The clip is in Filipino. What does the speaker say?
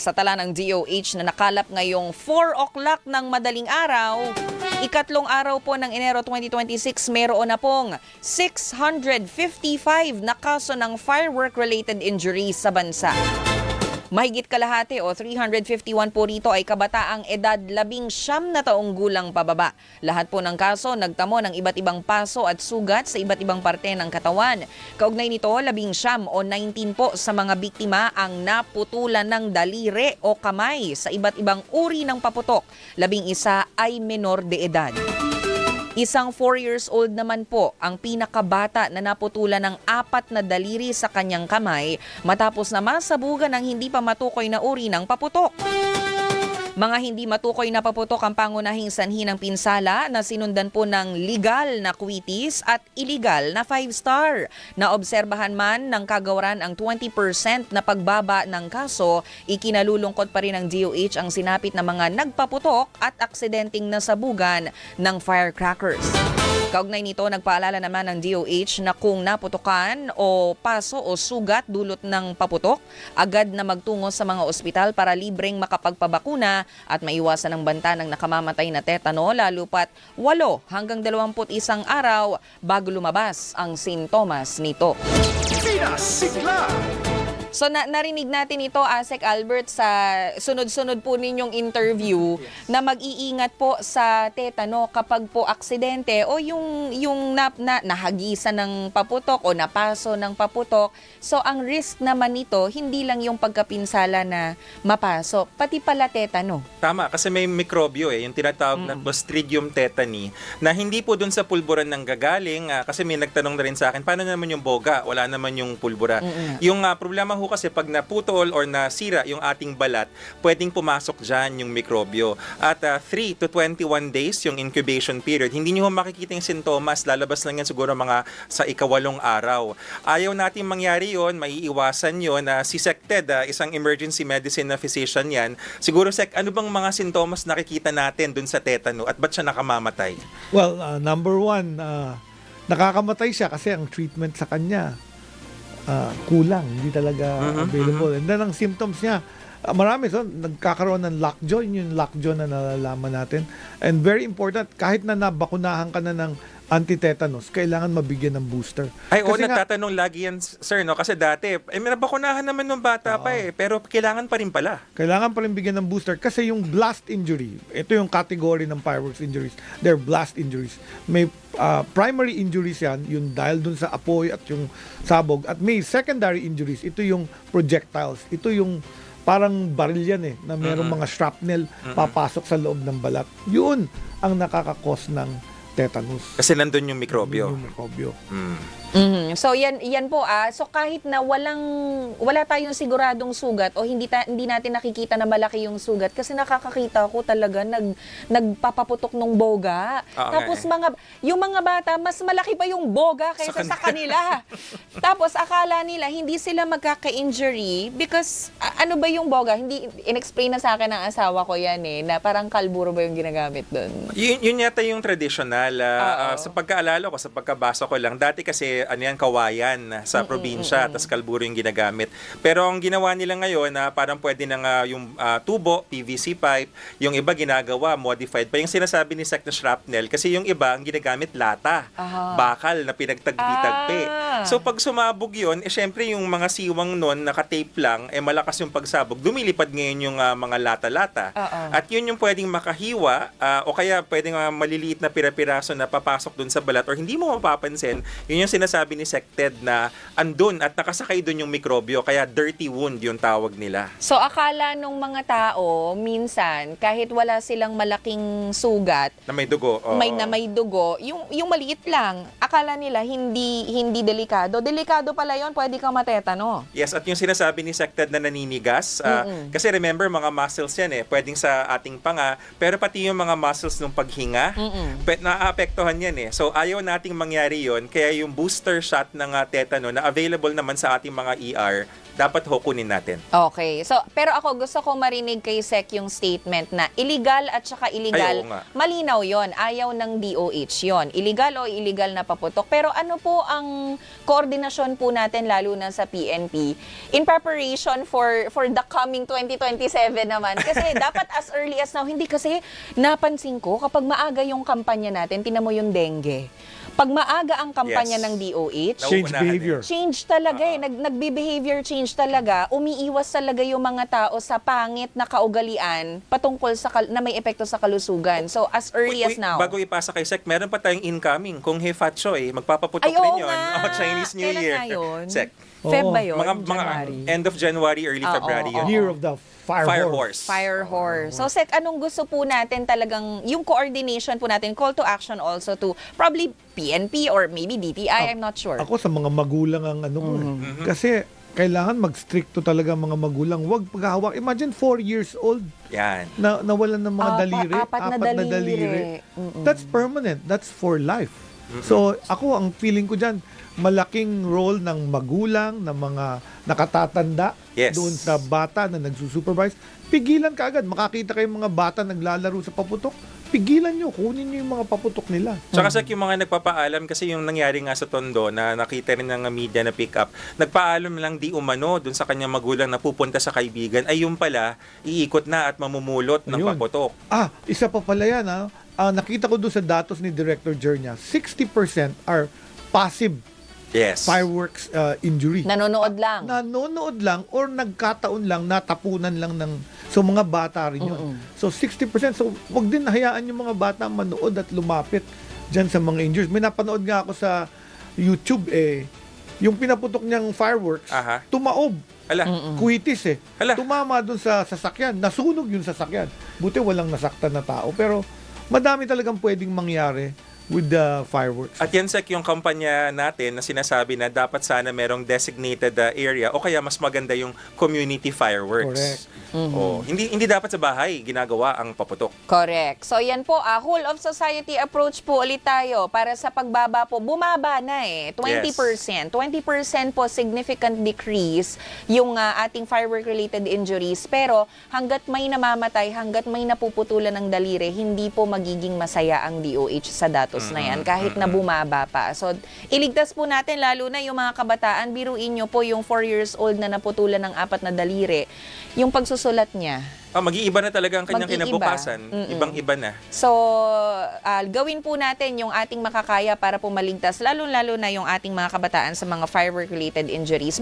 Sa tala ng DOH na nakalap ngayong 4 o'clock ng madaling araw, ikatlong araw po ng Enero 2026, meron na pong 655 na kaso ng firework-related injuries sa bansa. Mahigit kalahati o 351 po rito ay kabataang edad 19 na taong gulang pababa. Lahat po ng kaso nagtamo ng iba't ibang paso at sugat sa iba't ibang parte ng katawan. Kaugnay nito, 19 o 19 po sa mga biktima ang naputulan ng daliri o kamay sa iba't ibang uri ng paputok. 11 ay menor de edad. Isang 4 years old naman po ang pinakabata na naputulan ng 4 na daliri sa kanyang kamay matapos na masabugan ng hindi pa matukoy na uri ng paputok. Mga hindi matukoy na paputok ang pangunahing sanhi ng pinsala na sinundan po ng legal na kwitis at illegal na 5-star. Naobserbahan man ng kagawaran ang 20% na pagbaba ng kaso, ikinalulungkot pa rin ng DOH ang sinapit na mga nagpaputok at aksidenteng nasabugan ng firecrackers. Kaugnay nito, nagpaalala naman ng DOH na kung naputukan o paso o sugat dulot ng paputok, agad na magtungo sa mga ospital para libreng makapagpabakuna at maiwasan ang banta ng nakamamatay na tetano, lalo pat 8 hanggang 21 araw bago lumabas ang sintomas nito. Sinasigla! So narinig natin ito, Asek Albert, sa sunod-sunod po ninyong interview na mag-iingat po sa tetano kapag po aksidente o yung nahagisan ng paputok o napaso ng paputok. So ang risk naman nito, hindi lang yung pagkapinsala na mapaso, pati pala tetano. Tama, kasi may mikrobyo yung tinatawag na Clostridium tetani na hindi po dun sa pulburan ng gagaling kasi may nagtanong na rin sa akin, paano naman yung boga? Wala naman yung pulbura. Yung problema ho kasi pag naputol or nasira yung ating balat, pwedeng pumasok dyan yung mikrobyo. At 3 to 21 days yung incubation period. Hindi nyo makikita yung sintomas, lalabas lang yan siguro mga sa ika-8 araw. Ayaw natin mangyari yon, maiiwasan yon. Si Sec Ted, isang emergency medicine na physician yan. Siguro Sec, ano bang mga sintomas nakikita natin dun sa tetano at ba't siya nakamamatay? Well, number one, nakakamatay siya kasi ang treatment sa kanya kulang, hindi talaga available. And then ang symptoms niya, marami. So, nagkakaroon ng lockjaw, yung lockjaw na nalalaman natin. And very important, kahit na nabakunahan ka na ng anti-tetanus, kailangan mabigyan ng booster. Ay, oo, Kasi natatanong lagi yan, sir, no? Kasi dati, may nabakunahan naman nung bata pa pero kailangan pa rin pala. Kailangan pa rin bigyan ng booster kasi yung blast injury, ito yung category ng fireworks injuries, they're blast injuries. May primary injuries yan, yung dahil dun sa apoy at yung sabog, at may secondary injuries, ito yung projectiles, ito yung parang baril yan na mayroong mga shrapnel papasok sa loob ng balat. Yun ang nakakakos ng tetanus. Kasi nandun yung mikrobyo. Yung mikrobyo. So yan po so kahit na wala tayong siguradong sugat o hindi natin nakikita na malaki yung sugat kasi nakakakita ko talaga nagpapaputok ng boga. Tapos yung mga bata mas malaki pa yung boga kaysa sa kanila. Tapos akala nila hindi sila magkaka-injury because ano ba yung boga? Hindi inexplain na sa akin ng asawa ko yan na parang kalburo ba yung ginagamit doon. Yun yata yung traditional. Sa pagkaalala ko, sa pagkabasa ko lang, dati kasi kawayan sa probinsya, tas kalburo yung ginagamit. Pero ang ginawa nila ngayon parang pwede na nga yung tubo, PVC pipe, yung iba ginagawa, modified pa. Yung sinasabi ni Sec na shrapnel, kasi yung iba ang ginagamit lata, bakal na pinagtagpi-tagpi. So pag sumabog yun, syempre yung mga siwang nun, naka-tape lang, malakas yung pagsabog. Dumilipad ngayon yung mga lata-lata. At yun yung pwedeng makahiwa, o kaya pwedeng maliliit na pira-piraso na papasok dun sa balat, or hindi mo mapapansin, yun yung sinasabi ni Sec Ted na andun at nakasakay dun yung mikrobyo, kaya dirty wound yung tawag nila. So akala nung mga tao, minsan, kahit wala silang malaking sugat, Na may dugo. may dugo, yung maliit lang, akala nila hindi delikado. Delikado pala yon, pwede kang matetano. Yes, at yung sinasabi ni Sec Ted na naninigas, kasi remember, mga muscles yan pwedeng sa ating panga, pero pati yung mga muscles ng paghinga, Maaapektuhan yan eh. So ayaw nating mangyari yon, kaya yung booster shot ng tetano na available naman sa ating mga ER, dapat kunin natin. Okay. So, pero ako gusto ko marinig kay Sec yung statement na illegal at saka illegal. Ay, oo nga. Malinaw yon. Ayaw ng DOH yon. Illegal o illegal na paputok. Pero ano po ang koordinasyon po natin lalo na sa PNP in preparation for the coming 2027 naman? Kasi dapat as early as now. Hindi kasi napansin ko kapag maaga yung kampanya natin, tinan mo yung dengue. Pag maaga ang kampanya Yes. ng DOH, Change Nauunahan behavior. change talaga eh. Nagbe-behavior change talaga. Umiiwas talaga yung mga tao sa pangit na kaugalian patungkol sa na may epekto sa kalusugan. So, as early as now. Bago ipasa kay Sec, meron pa tayong incoming. Kung Hefatchoy, magpapaputok Ay, rin oo yun. nga. Chinese New Kailan Year. nga yun? Sec. Feb Oo. ba yun? Mga January? end of January, early Oo, February oo, yun. Year of the Fire Horse. Fire horse. So, Sec, anong gusto po natin talagang, yung coordination po natin, call to action also to probably PNP or maybe DTI, I'm not sure. Ako sa mga magulang ang ano ko eh. Kasi kailangan mag-stricto talaga ang mga magulang. Huwag paghahawak. Imagine 4 years old Yan. na nawalan ng mga daliri. Apat na daliri. That's permanent. That's for life. So ako, ang feeling ko dyan, malaking role ng magulang, ng mga nakatatanda Yes. doon sa bata na nagsusupervise. Pigilan ka agad. Makakita kayong mga bata naglalaro sa paputok. Pigilan nyo. Kunin nyo yung mga paputok nila. Tsaka sa yung mga nagpapaalam, kasi yung nangyari nga sa Tondo na nakita rin ng media na pick up, nagpaalam lang di umano dun sa kanyang magulang na pupunta sa kaibigan, ay yung pala, iikot na at mamumulot ng Ayun. paputok. Isa pa pala yan. Nakita ko doon sa datos ni Director Jernia, 60% are passive Yes. fireworks injury. Nanonood lang. Nanonood lang or nagkataon lang, natapunan lang ng so mga bata rin yun. So 60%. So wag din hayaan yung mga bata manood at lumapit dyan sa mga injuries. May napanood nga ako sa YouTube yung pinaputok niyang fireworks, Aha. tumaob. Ala. Kuitis Hala. Tumama dun sa sasakyan. Nasunog yung sasakyan. Buti walang nasaktan na tao. Pero madami talagang pwedeng mangyari with the fireworks. At yan, Sek, yung kampanya natin na sinasabi na dapat sana merong designated area o kaya mas maganda yung community fireworks. Correct. Hindi dapat sa bahay ginagawa ang paputok. Correct. So yan po, whole of society approach po ulit tayo para sa pagbaba po. Bumaba na 20%. 20% po significant decrease yung ating firework-related injuries. Pero hanggat may namamatay, hanggat may napuputulan ng daliri, hindi po magiging masaya ang DOH sa datos na yan kahit na bumaba pa. So iligtas po natin lalo na yung mga kabataan. Biruin nyo po yung 4 years old na naputulan ng 4 na daliri. Yung pagsusulat niya. Mag-iiba na talaga ang kanyang Mag-iiba. kinabukasan. Ibang-iba na. So, gawin po natin yung ating makakaya para po maligtas, lalo-lalo na yung ating mga kabataan sa mga firework-related injuries.